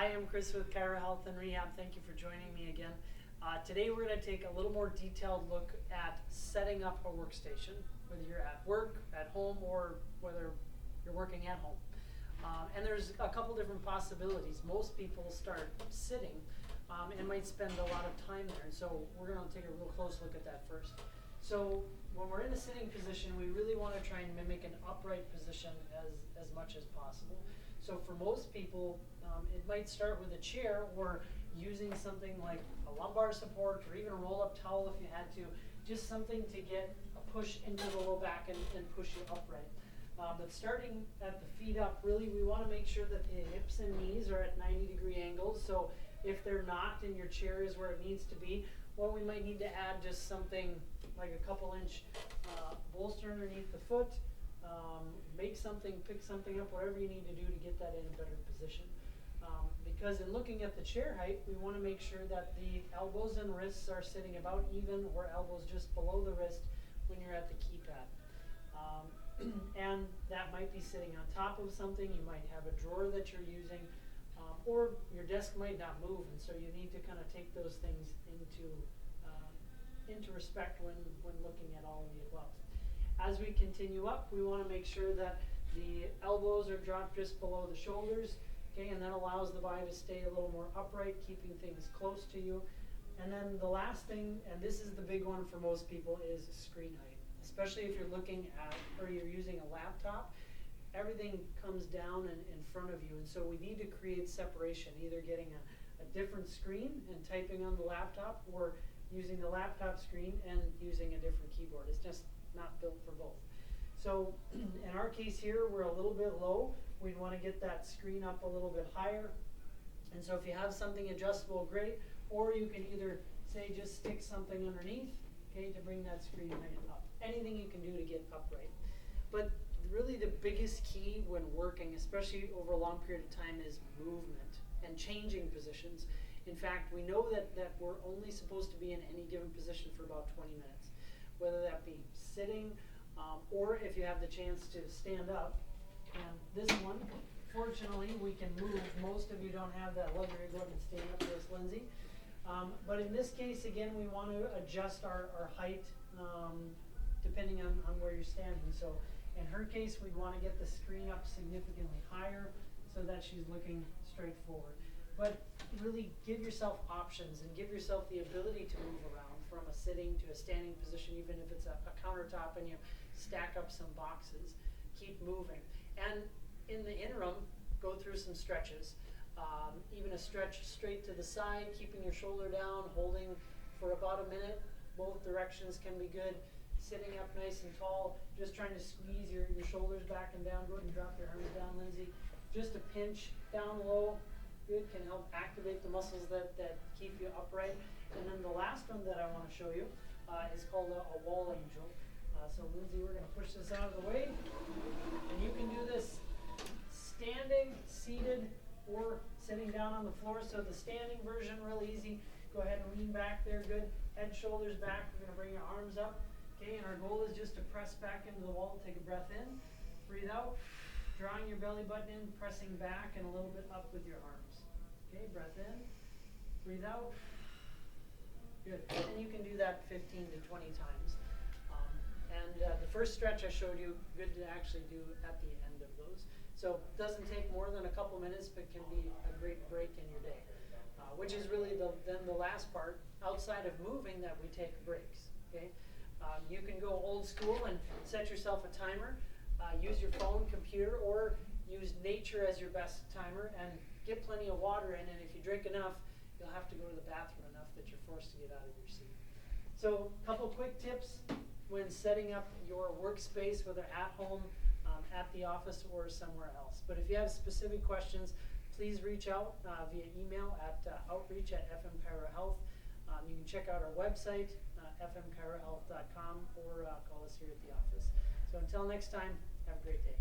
Hi, I'm Chris with Chiro Health and Rehab. Thank you for joining me again. Today we're going to take a little more detailed look at setting up a workstation, whether you're at work, at home, or whether you're working at home. And there's a couple different possibilities. Most people start sitting and might spend a lot of time there. And so we're going to take a real close look at that first. So when we're in a sitting position, we really want to try and mimic an upright position as much as possible. So for most people, it might start with a chair or using something like a lumbar support or even a roll-up towel if you had to, just something to get a push into the low back and push you upright. But starting at the feet up, really we want to make sure that the hips and knees are at 90-degree angles. So if they're not and your chair is where it needs to be, well, we might need to add just something like a couple-inch bolster underneath the foot. Make something, pick something up, whatever you need to do to get that in a better position. Because in looking at the chair height, we want to make sure that the elbows and wrists are sitting about even, or elbows just below the wrist when you're at the keypad. And that might be sitting on top of something. You might have a drawer that you're using, or your desk might not move, and so you need to kind of take those things into respect when looking at all of the above. As we continue up, we want to make sure that the elbows are dropped just below the shoulders, okay, and that allows the body to stay a little more upright, keeping things close to you. And then the last thing, and this is the big one for most people, is screen height. Especially if you're looking at, or you're using a laptop, everything comes down in front of you, and so we need to create separation, either getting a different screen and typing on the laptop, or using the laptop screen and using a different keyboard. It's just not built for both. So in our case here, we're a little bit low. We'd want to get that screen up a little bit higher. And so if you have something adjustable, great. Or you can either say just stick something underneath, okay, to bring that screen height up. Anything you can do to get upright. But really the biggest key when working, especially over a long period of time, is movement and changing positions. In fact, we know that we're only supposed to be in any given position for about 20 minutes. Whether that be sitting, or if you have the chance to stand up. And this one, fortunately, we can move. Most of you don't have that luxury. Go ahead and stand up for us, Lindsay. But in this case, again, we want to adjust our height depending on where you're standing. So in her case, we'd want to get the screen up significantly higher so that she's looking straight forward. But really give yourself options and give yourself the ability to move around from a sitting to a standing position, even if it's a countertop and you stack up some boxes. Keep moving. And in the interim, go through some stretches. Even a stretch straight to the side, keeping your shoulder down, holding for about a minute. Both directions can be good. Sitting up nice and tall, just trying to squeeze your shoulders back and down. Go ahead and drop your arms down, Lindsay. Just a pinch down low. Good, can help activate the muscles that keep you upright. And then the last one that I want to show you is called a wall angel. So Lindsay, we're going to push this out of the way. And you can do this standing, seated, or sitting down on the floor. So the standing version, real easy. Go ahead and lean back there, good. Head, shoulders back. We're going to bring your arms up. Okay, and our goal is just to press back into the wall. Take a breath in, breathe out. Drawing your belly button in, pressing back and a little bit up with your arms. Okay, breath in, breathe out. Good. And you can do that 15 to 20 times. The first stretch I showed you, good to actually do at the end of those. So it doesn't take more than a couple minutes, but can be a great break in your day. Which is really then the last part, outside of moving, that we take breaks. Okay, you can go old school and set yourself a timer. Use your phone, computer, or use nature as your best timer, and get plenty of water in. And if you drink enough, you'll have to go to the bathroom enough that you're forced to get out of your seat. So a couple quick tips when setting up your workspace, whether at home, at the office, or somewhere else. But if you have specific questions, please reach out via email at outreach@FM Chiro Health. You can check out our website, fmchirohealth.com, or call us here at the office. So until next time, have a great day.